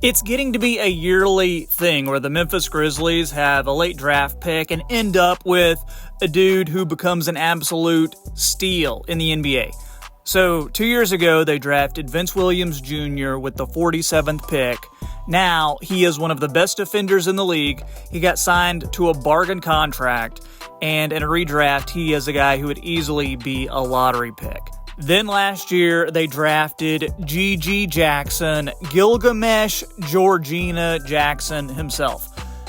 It's getting to be a yearly thing where the Memphis Grizzlies have a late draft pick and end up with a dude who becomes an absolute steal in the NBA. So 2 years ago, they drafted Vince Williams Jr. with the 47th pick. Now, he is one of the best defenders in the league. He got signed to a bargain contract, and in a redraft, he is a guy who would easily be a lottery pick. Then last year, they drafted G.G. Jackson, Gilgamesh Georgina Jackson himself.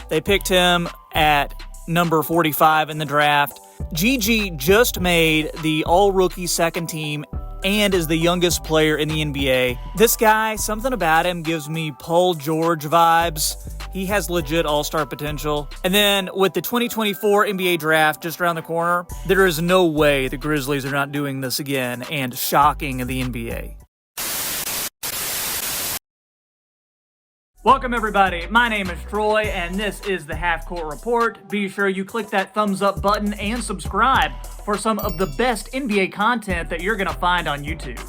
They picked him at number 45 in the draft. G.G. just made the all-rookie second team and is the youngest player in the NBA. This guy, something about him gives me Paul George vibes. He has legit all-star potential. And then with the 2024 NBA draft just around the corner, there is no way the Grizzlies are not doing this again and shocking the NBA. Welcome everybody, my name is Troy and this is the Half Court Report. Be sure you click that thumbs up button and subscribe for some of the best NBA content that you're going to find on YouTube.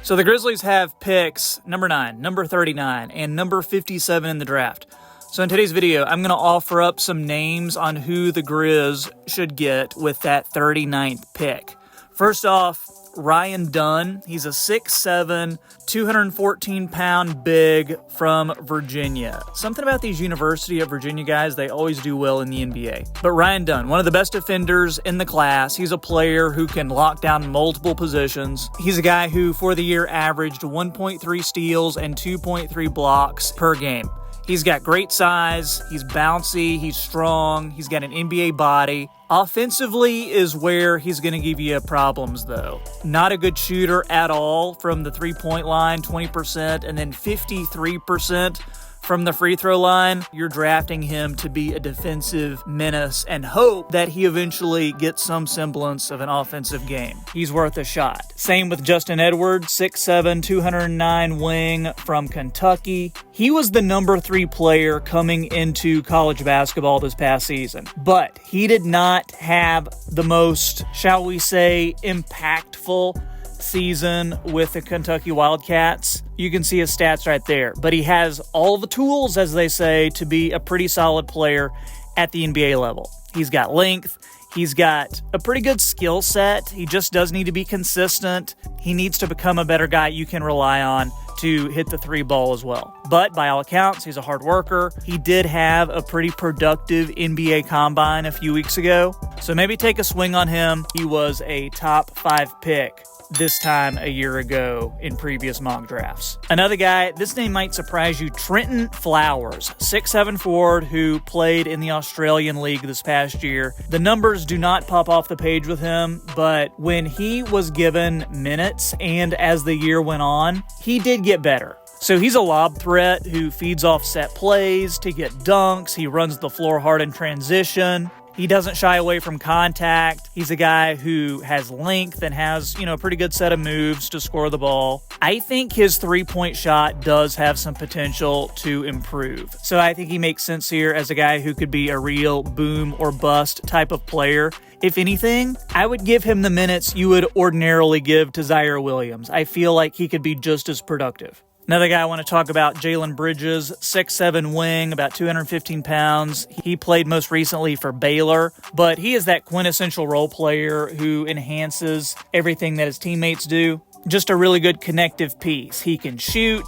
So the Grizzlies have picks number 9, number 39, and number 57 in the draft. So in today's video, I'm going to offer up some names on who the Grizz should get with that 39th pick. First off, Ryan Dunn. He's a 6'7", 214-pound big from Virginia. Something about these University of Virginia guys, they always do well in the NBA. But Ryan Dunn, one of the best defenders in the class. He's a player who can lock down multiple positions. He's a guy who, for the year, averaged 1.3 steals and 2.3 blocks per game. He's got great size, he's bouncy, he's strong, he's got an NBA body. Offensively is where he's going to give you problems, though. Not a good shooter at all from the three-point line, 20%, and then 53% from the free throw line. You're drafting him to be a defensive menace and hope that he eventually gets some semblance of an offensive game. He's worth a shot. Same with Justin Edwards, 6'7", 209 wing from Kentucky. He was the number 3 player coming into college basketball this past season, but he did not have the most, shall we say, impactful season with the Kentucky Wildcats. You can see his stats right there, but he has all the tools, as they say, to be a pretty solid player at the NBA level. He's got length. He's got a pretty good skill set. He just does need to be consistent. He needs to become a better guy you can rely on to hit the three ball as well. But by all accounts, he's a hard worker. He did have a pretty productive NBA combine a few weeks ago, so maybe take a swing on him. He was a top 5 pick this time a year ago in previous mock drafts. Another guy, this name might surprise you, Trenton Flowers, 6'7" forward who played in the Australian League this past year. The numbers do not pop off the page with him, but when he was given minutes and as the year went on, he did get better. So he's a lob threat who feeds off set plays to get dunks. He runs the floor hard in transition. He doesn't shy away from contact. He's a guy who has length and has, a pretty good set of moves to score the ball. I think his three-point shot does have some potential to improve. So I think he makes sense here as a guy who could be a real boom or bust type of player. If anything, I would give him the minutes you would ordinarily give to Zaire Williams. I feel like he could be just as productive. Another guy I want to talk about, Jalen Bridges, 6'7" wing, about 215 pounds. He played most recently for Baylor, but he is that quintessential role player who enhances everything that his teammates do. Just a really good connective piece. He can shoot,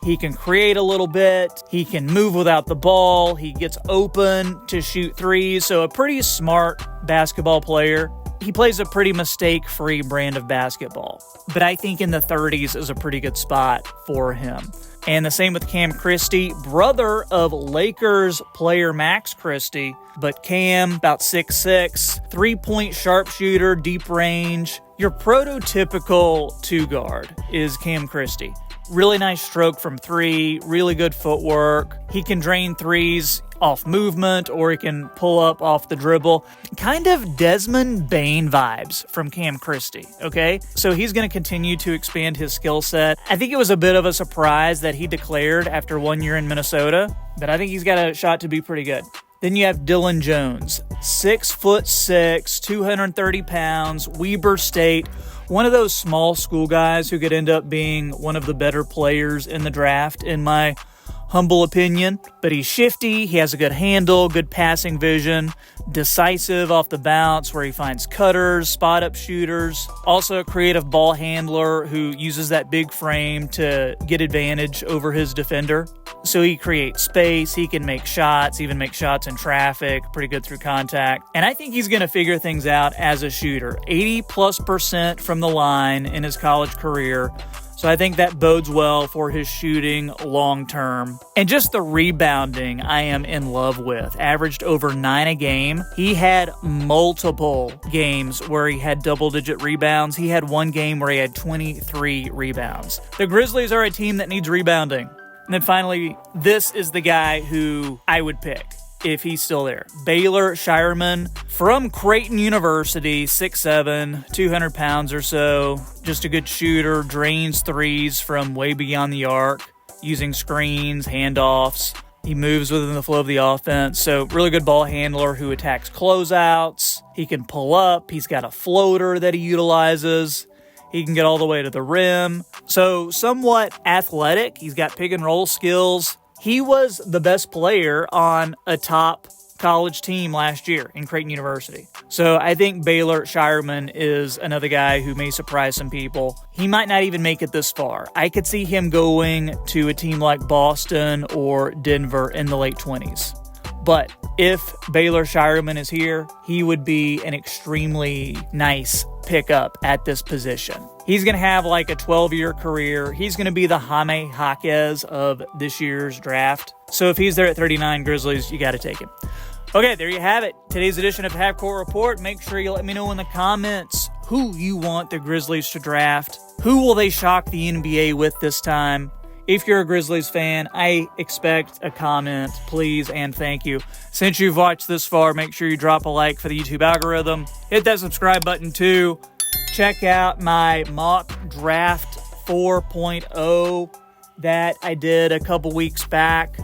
he can create a little bit, he can move without the ball, he gets open to shoot threes, so a pretty smart basketball player. He plays a pretty mistake-free brand of basketball, but I think in the 30s is a pretty good spot for him. And the same with Cam Christie, brother of Lakers player Max Christie, but Cam, about 6'6", three-point sharpshooter, deep range. Your prototypical two-guard is Cam Christie. Really nice stroke from 3, really good footwork. He can drain threes off movement, or he can pull up off the dribble. Kind of Desmond Bane vibes from Cam Christie, okay? So he's going to continue to expand his skill set. I think it was a bit of a surprise that he declared after 1 year in Minnesota, but I think he's got a shot to be pretty good. Then you have Dylan Jones, 6'6", 230 pounds, Weber State, one of those small school guys who could end up being one of the better players in the draft, in my humble opinion, but he's shifty, he has a good handle, good passing vision, decisive off the bounce where he finds cutters, spot-up shooters, also a creative ball handler who uses that big frame to get advantage over his defender. So he creates space, he can make shots, even make shots in traffic, pretty good through contact. And I think he's going to figure things out as a shooter. 80+% from the line in his college career. So I think that bodes well for his shooting long term. And just the rebounding I am in love with. Averaged over 9 a game. He had multiple games where he had double-digit rebounds. He had one game where he had 23 rebounds. The Grizzlies are a team that needs rebounding. And then finally, this is the guy who I would pick if he's still there. Baylor Shireman from Creighton University, 6'7", 200 pounds or so. Just a good shooter, drains threes from way beyond the arc, using screens, handoffs. He moves within the flow of the offense. So really good ball handler who attacks closeouts. He can pull up. He's got a floater that he utilizes. He can get all the way to the rim. So somewhat athletic. He's got pick and roll skills. He was the best player on a top college team last year in Creighton University. So I think Baylor Shireman is another guy who may surprise some people. He might not even make it this far. I could see him going to a team like Boston or Denver in the late 20s. But if Baylor Shireman is here, he would be an extremely nice pickup at this position. He's going to have like a 12-year career. He's going to be the Jaime Jaquez of this year's draft. So if he's there at 39 Grizzlies, you got to take him. Okay, there you have it. Today's edition of Half Court Report. Make sure you let me know in the comments who you want the Grizzlies to draft. Who will they shock the NBA with this time? If you're a Grizzlies fan, I expect a comment, please, and thank you. Since you've watched this far, make sure you drop a like for the YouTube algorithm. Hit that subscribe button too. Check out my mock draft 4.0 that I did a couple weeks back.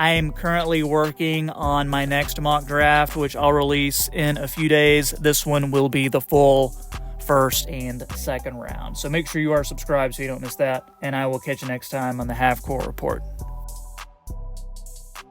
I am currently working on my next mock draft, which I'll release in a few days. This one will be the full first and second round. So make sure you are subscribed so you don't miss that. And I will catch you next time on the Half Court Report.